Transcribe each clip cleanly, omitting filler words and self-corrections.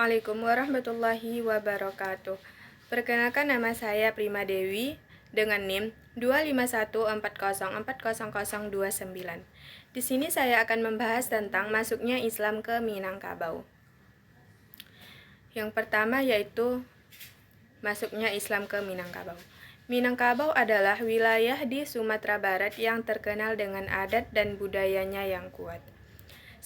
Assalamualaikum warahmatullahi wabarakatuh. Perkenalkan, nama saya Prima Dewi dengan NIM 251404029. Di sini saya akan membahas tentang masuknya Islam ke Minangkabau. Yang pertama yaitu masuknya Islam ke Minangkabau. Minangkabau adalah wilayah di Sumatera Barat yang terkenal dengan adat dan budayanya yang kuat.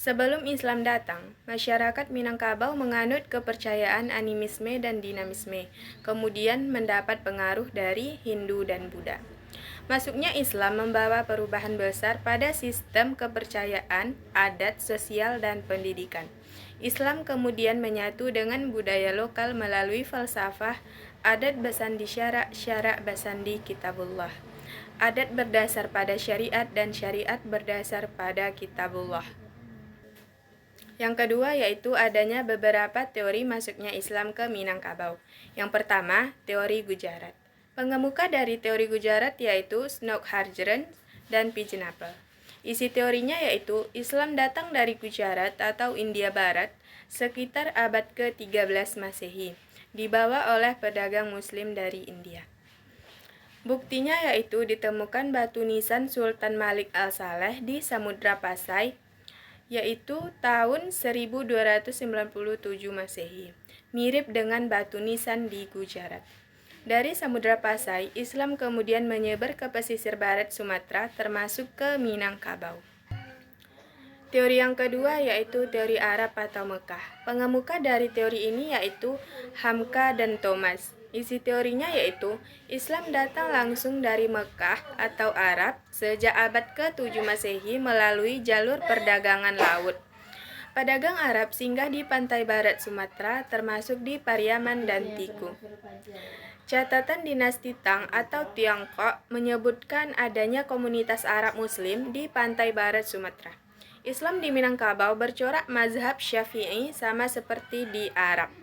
Sebelum Islam datang, masyarakat Minangkabau menganut kepercayaan animisme dan dinamisme, kemudian mendapat pengaruh dari Hindu dan Buddha. Masuknya Islam membawa perubahan besar pada sistem kepercayaan, adat, sosial, dan pendidikan. Islam kemudian menyatu dengan budaya lokal melalui falsafah, adat basandi syara', syara' basandi kitabullah. Adat berdasar pada syariat dan syariat berdasar pada kitabullah. Yang kedua yaitu adanya beberapa teori masuknya Islam ke Minangkabau. Yang pertama, teori Gujarat. Pengemuka dari teori Gujarat yaitu Snokhardjern dan Pigenaple. Isi teorinya yaitu Islam datang dari Gujarat atau India Barat sekitar abad ke-13 Masehi, dibawa oleh pedagang Muslim dari India. Buktinya yaitu ditemukan batu nisan Sultan Malik Al-Saleh di Samudra Pasai, yaitu tahun 1297 Masehi, mirip dengan batu nisan di Gujarat. Dari Samudra Pasai, Islam kemudian menyebar ke pesisir barat Sumatera termasuk ke Minangkabau. Teori yang kedua yaitu teori Arab atau Mekah. Pengemuka dari teori ini yaitu Hamka dan Thomas. Isi teorinya yaitu Islam datang langsung dari Mekah atau Arab sejak abad ke-7 Masehi melalui jalur perdagangan laut. Pedagang Arab singgah di pantai barat Sumatera termasuk di Pariaman dan Tiku. Catatan dinasti Tang atau Tiongkok menyebutkan adanya komunitas Arab Muslim di pantai barat Sumatera. Islam di Minangkabau bercorak mazhab Syafi'i sama seperti di Arab.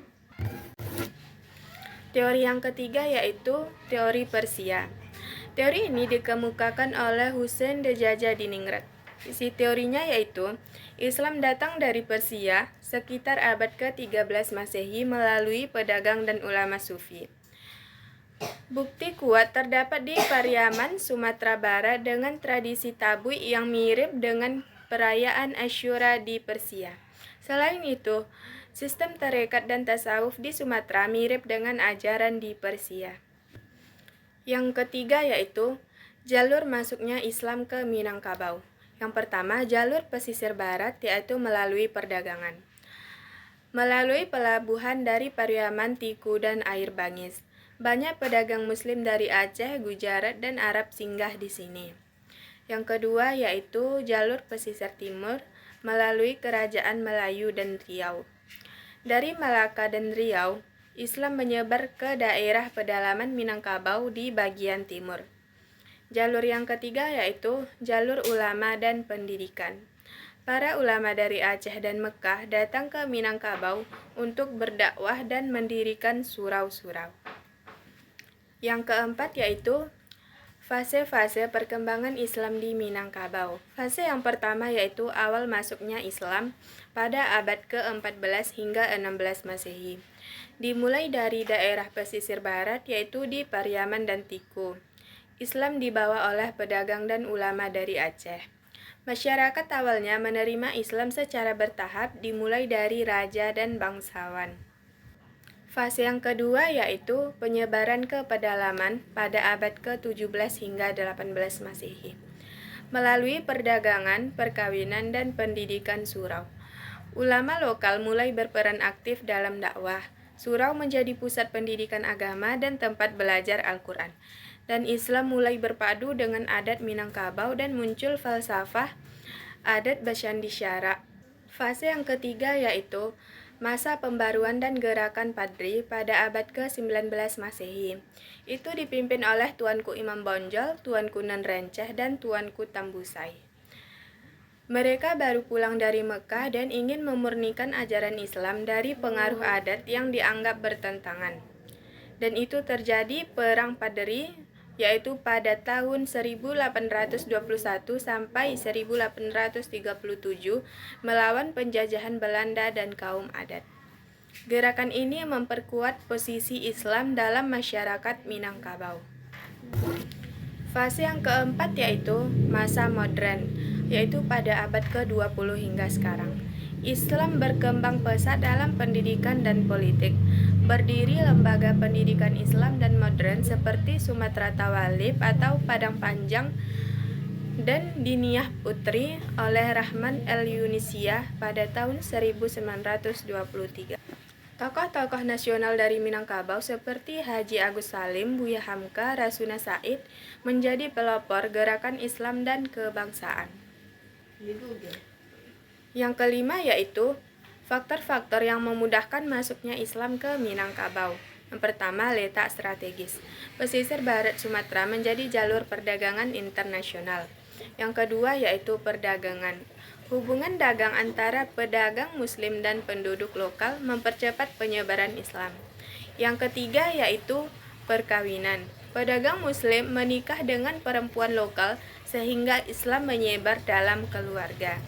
Teori yang ketiga yaitu teori Persia. Teori ini dikemukakan oleh Hussein Dejjadiningrat. Isi teorinya yaitu Islam datang dari Persia sekitar abad ke-13 Masehi melalui pedagang dan ulama sufi. Bukti kuat terdapat di Pariaman, Sumatera Barat dengan tradisi tabuy yang mirip dengan perayaan Asyura di Persia. Selain itu, sistem tarekat dan tasawuf di Sumatera mirip dengan ajaran di Persia. Yang ketiga yaitu jalur masuknya Islam ke Minangkabau. Yang pertama, jalur pesisir barat yaitu melalui perdagangan. Melalui pelabuhan dari Pariaman, Tiku, dan Air Bangis. Banyak pedagang Muslim dari Aceh, Gujarat, dan Arab singgah di sini. Yang kedua yaitu jalur pesisir timur melalui Kerajaan Melayu dan Riau. Dari Malaka dan Riau, Islam menyebar ke daerah pedalaman Minangkabau di bagian timur. Jalur yang ketiga yaitu jalur ulama dan pendidikan. Para ulama dari Aceh dan Mekah datang ke Minangkabau untuk berdakwah dan mendirikan surau-surau. Yang keempat yaitu fase-fase perkembangan Islam di Minangkabau. Fase yang pertama yaitu awal masuknya Islam pada abad ke-14 hingga 16 Masehi. Dimulai dari daerah pesisir barat yaitu di Pariaman dan Tiku. Islam dibawa oleh pedagang dan ulama dari Aceh. Masyarakat awalnya menerima Islam secara bertahap dimulai dari raja dan bangsawan. Fase yang kedua yaitu penyebaran ke pedalaman pada abad ke-17 hingga 18 Masehi. Melalui perdagangan, perkawinan, dan pendidikan surau. Ulama lokal mulai berperan aktif dalam dakwah. Surau menjadi pusat pendidikan agama dan tempat belajar Al-Quran. Dan Islam mulai berpadu dengan adat Minangkabau dan muncul falsafah adat basandi syara'. Fase yang ketiga yaitu masa pembaruan dan gerakan Padri pada abad ke-19 Masehi. Itu dipimpin oleh Tuanku Imam Bonjol, Tuanku Nan Renceh, dan Tuanku Tambusai. Mereka baru pulang dari Mekah dan ingin memurnikan ajaran Islam dari pengaruh adat yang dianggap bertentangan. Dan itu terjadi Perang Padri, yaitu pada tahun 1821 sampai 1837 melawan penjajahan Belanda dan kaum adat. Gerakan ini memperkuat posisi Islam dalam masyarakat Minangkabau. Fase yang keempat yaitu masa modern, yaitu pada abad ke-20 hingga sekarang. Islam berkembang pesat dalam pendidikan dan politik. Berdiri lembaga pendidikan Islam dan modern seperti Sumatera Tawalib atau Padang Panjang dan Diniyah Putri oleh Rahman El-Yunisiah pada tahun 1923. Tokoh-tokoh nasional dari Minangkabau seperti Haji Agus Salim, Buya Hamka, Rasuna Said menjadi pelopor gerakan Islam dan kebangsaan. Yang kelima yaitu faktor-faktor yang memudahkan masuknya Islam ke Minangkabau. Yang pertama, letak strategis. Pesisir barat Sumatera menjadi jalur perdagangan internasional. Yang kedua yaitu perdagangan. Hubungan dagang antara pedagang muslim dan penduduk lokal mempercepat penyebaran Islam. Yang ketiga yaitu perkawinan. Pedagang muslim menikah dengan perempuan lokal sehingga Islam menyebar dalam keluarga.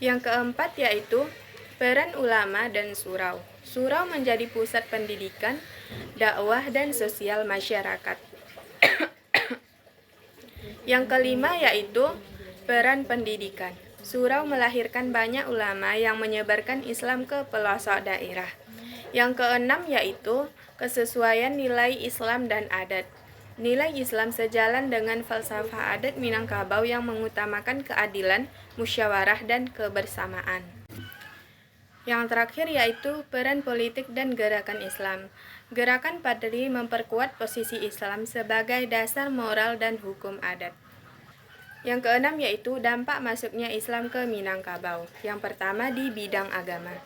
Yang keempat yaitu peran ulama dan surau. Surau menjadi pusat pendidikan, dakwah dan sosial masyarakat. Yang kelima yaitu peran pendidikan. Surau melahirkan banyak ulama yang menyebarkan Islam ke pelosok daerah. Yang keenam yaitu kesesuaian nilai Islam dan adat. Nilai Islam sejalan dengan falsafah adat Minangkabau yang mengutamakan keadilan, musyawarah, dan kebersamaan. Yang terakhir yaitu peran politik dan gerakan Islam. Gerakan Padri memperkuat posisi Islam sebagai dasar moral dan hukum adat. Yang keenam yaitu dampak masuknya Islam ke Minangkabau. Yang pertama di bidang agama.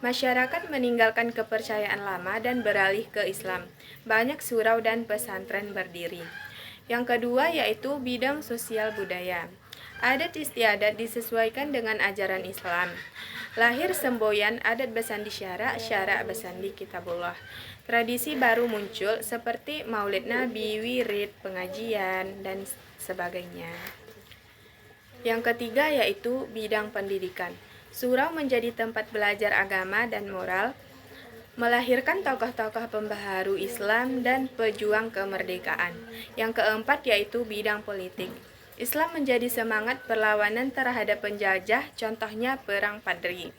Masyarakat meninggalkan kepercayaan lama dan beralih ke Islam. Banyak surau dan pesantren berdiri. Yang kedua yaitu bidang sosial budaya. Adat istiadat disesuaikan dengan ajaran Islam. Lahir semboyan adat Besandi Syara, Syara Besandi Kitabullah. Tradisi baru muncul seperti Maulid Nabi, wirid, pengajian, dan sebagainya. Yang ketiga yaitu bidang pendidikan. Surau menjadi tempat belajar agama dan moral, melahirkan tokoh-tokoh pembaharu Islam dan pejuang kemerdekaan. Yang keempat yaitu bidang politik. Islam menjadi semangat perlawanan terhadap penjajah, contohnya Perang Padri.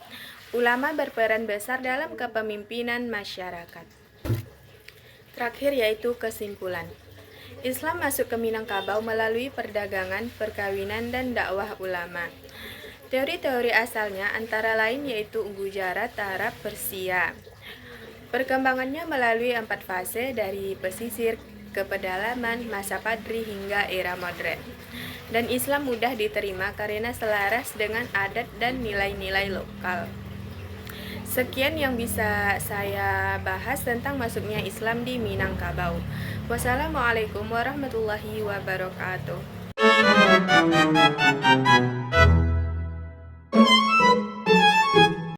Ulama berperan besar dalam kepemimpinan masyarakat. Terakhir yaitu kesimpulan. Islam masuk ke Minangkabau melalui perdagangan, perkawinan, dan dakwah ulama. Teori-teori asalnya antara lain yaitu Gujarat, Arab, Persia. Perkembangannya melalui 4 fase dari pesisir ke pedalaman, masa Padri hingga era modern. Dan Islam mudah diterima karena selaras dengan adat dan nilai-nilai lokal. Sekian yang bisa saya bahas tentang masuknya Islam di Minangkabau. Wassalamualaikum warahmatullahi wabarakatuh.